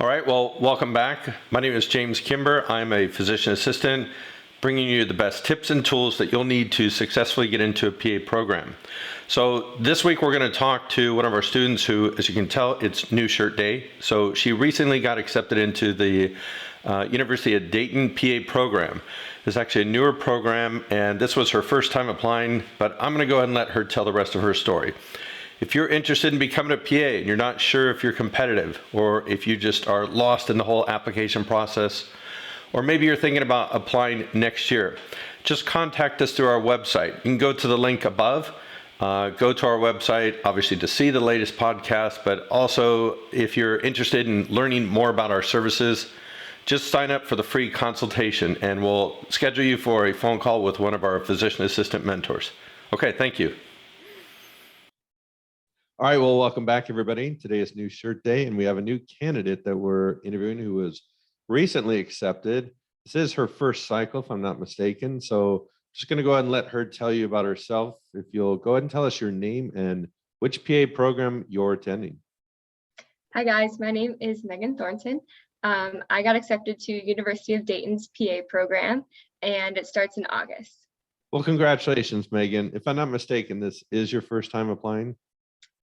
All right, well, welcome back. My name is James Kimber. I'm a physician assistant, bringing you the best tips and tools that you'll need to successfully get into a PA program. So this week we're going to talk to one of our students who, as you can tell, it's New Shirt Day. So she recently got accepted into the University of Dayton PA program. It's actually a newer program, and this was her first time applying, but I'm going to go ahead and let her tell the rest of her story. If you're interested in becoming a PA and you're not sure if you're competitive, or if you just are lost in the whole application process, or maybe you're thinking about applying next year, just contact us through our website. You can go to the link above, go to our website, obviously to see the latest podcast, but also if you're interested in learning more about our services, just sign up for the free consultation and we'll schedule you for a phone call with one of our physician assistant mentors. Okay, thank you. All right, well, welcome back, everybody. Today is New Shirt Day, and we have a new candidate that we're interviewing who was recently accepted. This is her first cycle, if I'm not mistaken. So just going to go ahead and let her tell you about herself. If you'll go ahead and tell us your name and which PA program you're attending. Hi, guys. My name is Megan Thornton. I got accepted to University of Dayton's PA program, and it starts in August. Well, congratulations, Megan. If I'm not mistaken, this is your first time applying?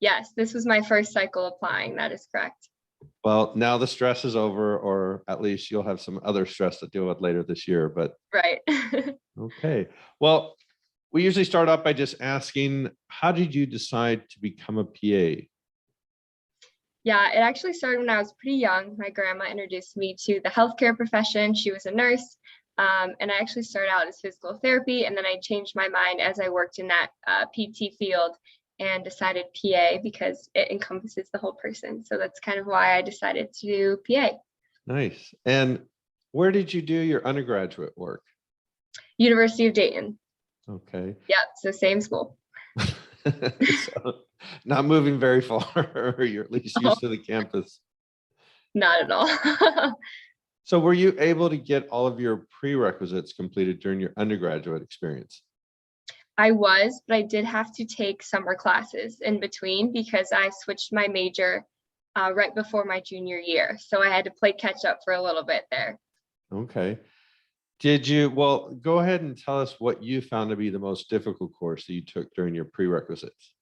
Yes, this was my first cycle applying. That is correct. Well, now the stress is over, or at least you'll have some other stress to deal with later this year, but. Right. Okay. Well, we usually start off by just asking, how did you decide to become a PA? Yeah, it actually started when I was pretty young. My grandma introduced me to the healthcare profession. She was a nurse, and I actually started out as physical therapy, and then I changed my mind as I worked in that PT field and decided PA because it encompasses the whole person. So that's kind of why I decided to do PA. Nice. And where did you do your undergraduate work? University of Dayton. Okay. Yeah, so same school. So, not moving very far, or you're at least used to the campus. Not at all. So were you able to get all of your prerequisites completed during your undergraduate experience? I was, but I did have to take summer classes in between because I switched my major right before my junior year. So I had to play catch up for a little bit there. Okay. Well, go ahead and tell us what you found to be the most difficult course that you took during your prerequisites.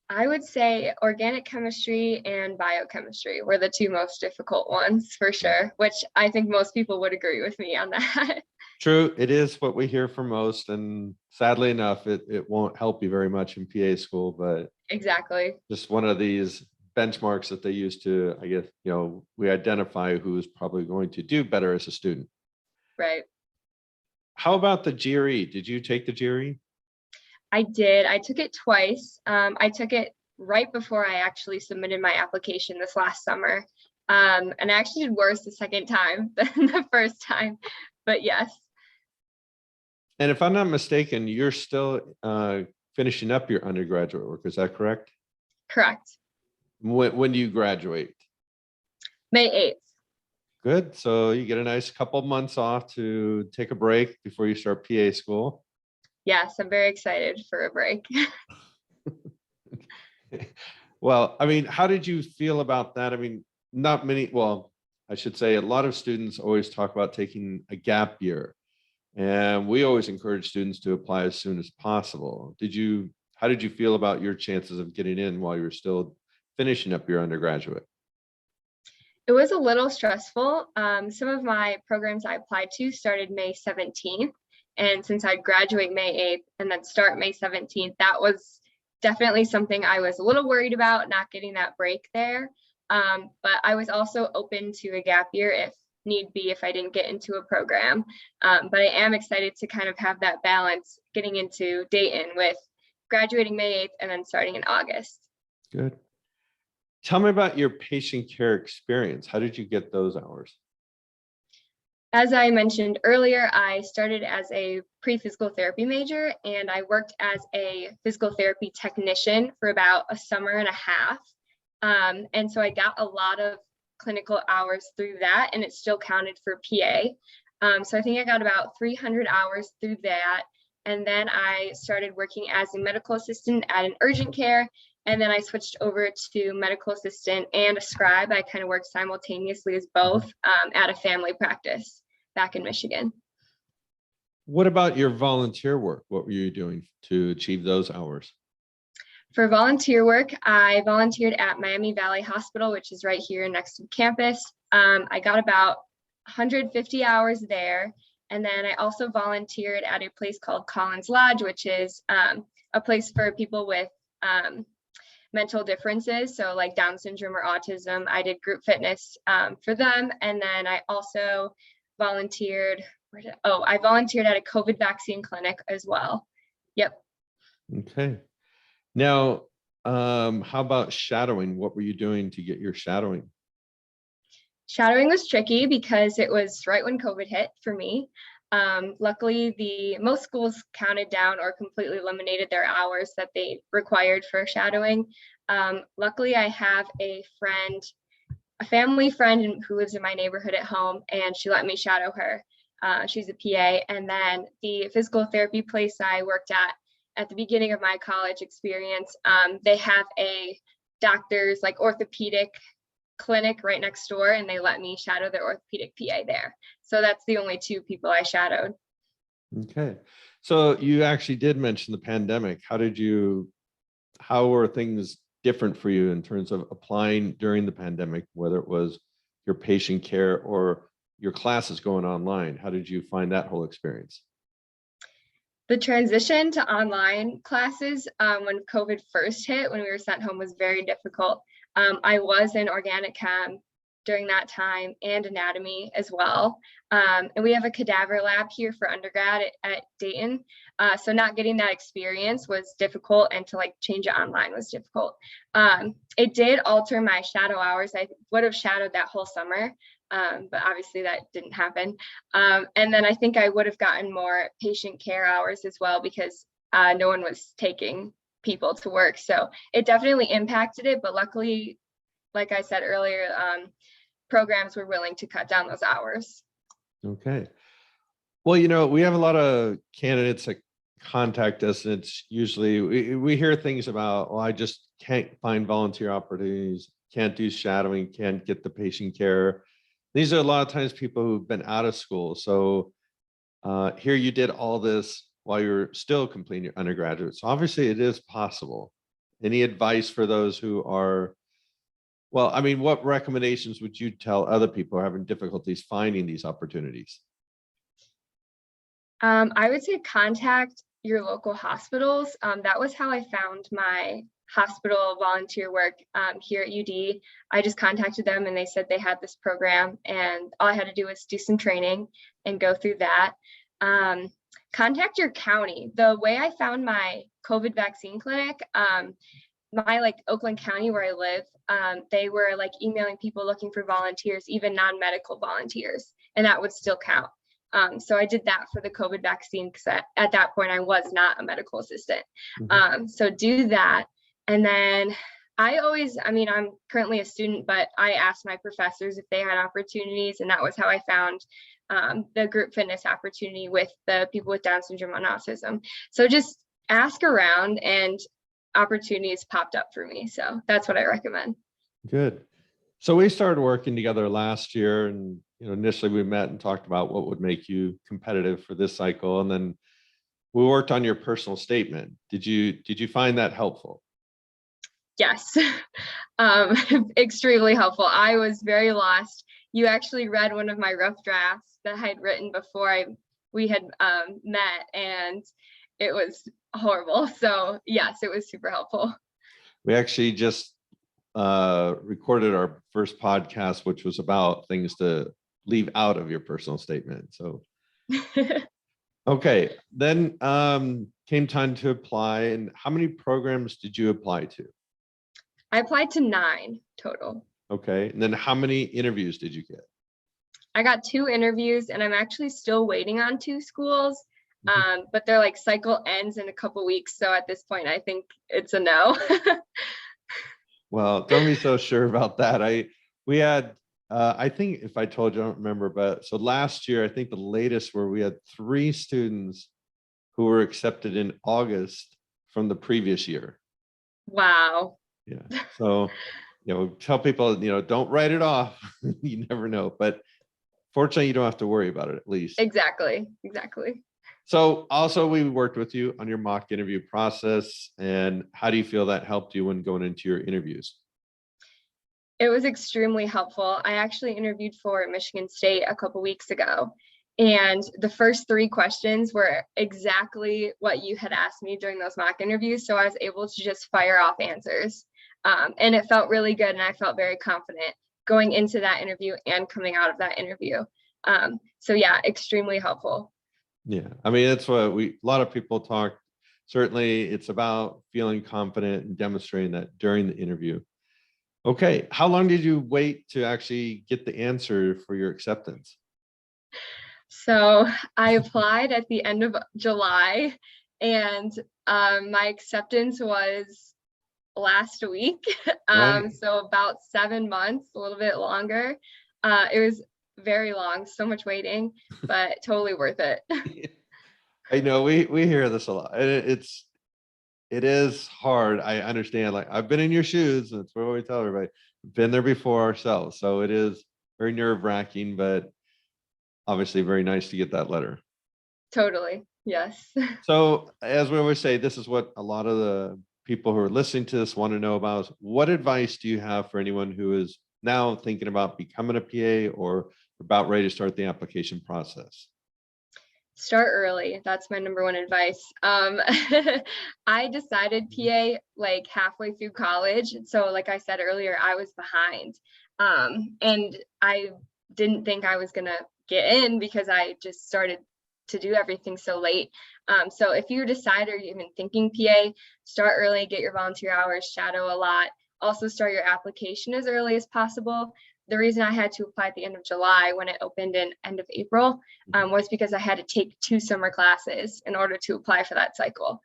I would say organic chemistry and biochemistry were the two most difficult ones for sure, which I think most people would agree with me on that. True, it is what we hear from most, and sadly enough, it won't help you very much in PA school, but Exactly. just one of these benchmarks that they use to, I guess, we identify who's probably going to do better as a student. Right. How about the GRE? Did you take the GRE? I did. I took it twice. I took it right before I actually submitted my application this last summer. And I actually did worse the second time than the first time, but yes. And if I'm not mistaken, you're still finishing up your undergraduate work. Is that correct? Correct. When do you graduate? May 8th. Good. So you get a nice couple of months off to take a break before you start PA school. Yes, I'm very excited for a break. Well, I mean, how did you feel about that? I mean, I should say a lot of students always talk about taking a gap year. And we always encourage students to apply as soon as possible. How did you feel about your chances of getting in while you were still finishing up your undergraduate? It was a little stressful. Some of my programs I applied to started May 17th. And since I'd graduate May 8th and then start May 17th, that was definitely something I was a little worried about, not getting that break there. But I was also open to a gap year if need be, if I didn't get into a program. But I am excited to kind of have that balance getting into Dayton with graduating May 8th and then starting in August. Good. Tell me about your patient care experience. How did you get those hours? As I mentioned earlier, I started as a pre-physical therapy major, and I worked as a physical therapy technician for about a summer and a half. And so I got a lot of clinical hours through that, and it still counted for PA. So I think I got about 300 hours through that. And then I started working as a medical assistant at an urgent care. And then I switched over to medical assistant and a scribe. I kind of worked simultaneously as both at a family practice back in Michigan. What about your volunteer work? What were you doing to achieve those hours? For volunteer work, I volunteered at Miami Valley Hospital, which is right here next to campus. I got about 150 hours there. And then I also volunteered at a place called Collins Lodge, which is a place for people with mental differences. So like Down syndrome or autism. I did group fitness for them. And then I also volunteered, I volunteered at a COVID vaccine clinic as well. Yep. Okay. Now, how about shadowing? What were you doing to get your shadowing? Shadowing was tricky because it was right when COVID hit for me. Luckily, most schools counted down or completely eliminated their hours that they required for shadowing. Luckily, I have a family friend who lives in my neighborhood at home, and she let me shadow her. She's a PA. And then the physical therapy place I worked at the beginning of my college experience, they have a doctor's like orthopedic clinic right next door, and they let me shadow their orthopedic PA there. So that's the only two people I shadowed. Okay. So you actually did mention the pandemic. How were things different for you in terms of applying during the pandemic, whether it was your patient care or your classes going online? How did you find that whole experience? The transition to online classes when COVID first hit, when we were sent home, was very difficult. I was in organic chem during that time and anatomy as well. And we have a cadaver lab here for undergrad at Dayton. So not getting that experience was difficult, and to like change it online was difficult. It did alter my shadow hours. I would have shadowed that whole summer. But obviously that didn't happen. And then I think I would have gotten more patient care hours as well, because no one was taking people to work. So it definitely impacted it. But luckily, like I said earlier, programs were willing to cut down those hours. Okay. Well, we have a lot of candidates that contact us, and it's usually we hear things about, well, I just can't find volunteer opportunities, can't do shadowing, can't get the patient care. These are a lot of times people who've been out of school. So here you did all this while you're still completing your undergraduate. So obviously it is possible. Any advice for those who are, what recommendations would you tell other people who are having difficulties finding these opportunities? I would say contact your local hospitals. That was how I found my hospital volunteer work here at UD. I just contacted them, and they said they had this program, and all I had to do was do some training and go through that. Contact your county. The way I found my COVID vaccine clinic, my like Oakland County where I live, they were like emailing people looking for volunteers, even non-medical volunteers, and that would still count. So I did that for the COVID vaccine, because at that point I was not a medical assistant. So do that. And then I'm currently a student, but I asked my professors if they had opportunities, and that was how I found the group fitness opportunity with the people with Down syndrome and autism. So just ask around, and opportunities popped up for me. So that's what I recommend. Good. So we started working together last year, and initially we met and talked about what would make you competitive for this cycle, and then we worked on your personal statement. Did you find that helpful? Yes, extremely helpful. I was very lost. You actually read one of my rough drafts that I had written before we had met, and it was horrible. So yes, it was super helpful. We actually just recorded our first podcast, which was about things to leave out of your personal statement. So, okay, then came time to apply. And how many programs did you apply to? I applied to 9 total. Okay, and then how many interviews did you get? I got 2 interviews, and I'm actually still waiting on 2 schools. But they're like cycle ends in a couple weeks. So at this point, I think it's a no. Well, don't be so sure about that. We had, I think if I told you, I don't remember, but so last year, I think the latest where we had 3 students who were accepted in August from the previous year. Wow. Yeah. So, tell people, don't write it off. You never know. But fortunately, you don't have to worry about it, at least. Exactly. Exactly. So also we worked with you on your mock interview process. And how do you feel that helped you when going into your interviews? It was extremely helpful. I actually interviewed for Michigan State a couple weeks ago, and the first three questions were exactly what you had asked me during those mock interviews. So I was able to just fire off answers. And it felt really good, and I felt very confident going into that interview and coming out of that interview. So yeah, extremely helpful. Yeah. I mean, that's what a lot of people talk. Certainly it's about feeling confident and demonstrating that during the interview. Okay. How long did you wait to actually get the answer for your acceptance? So I applied at the end of July, and my acceptance was last week. Right. So about 7 months, a little bit longer. It was very long, so much waiting, but totally worth it. I know we hear this a lot. And it is hard. I understand. Like, I've been in your shoes. That's what we tell everybody. Been there before ourselves. So it is very nerve-wracking, but obviously very nice to get that letter. Totally. Yes. So as we always say, this is what a lot of the people who are listening to this want to know about. What advice do you have for anyone who is now thinking about becoming a PA or about ready to start the application process? Start early. That's my number one advice. I decided PA like halfway through college. So like I said earlier, I was behind. And I didn't think I was gonna get in because I just started to do everything so late. So if you decide or you're even thinking PA, start early, get your volunteer hours, shadow a lot. Also start your application as early as possible. The reason I had to apply at the end of July when it opened in end of April was because I had to take 2 summer classes in order to apply for that cycle.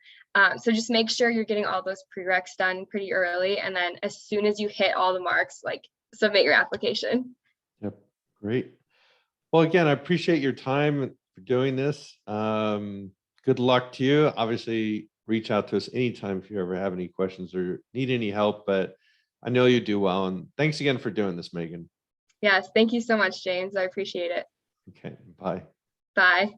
So just make sure you're getting all those prereqs done pretty early. And then as soon as you hit all the marks, like submit your application. Yep. Great. Well, again, I appreciate your time for doing this. Good luck to you. Obviously, reach out to us anytime if you ever have any questions or need any help, but I know you do well. And thanks again for doing this, Megan. Yes, thank you so much, James. I appreciate it. Okay, bye. Bye.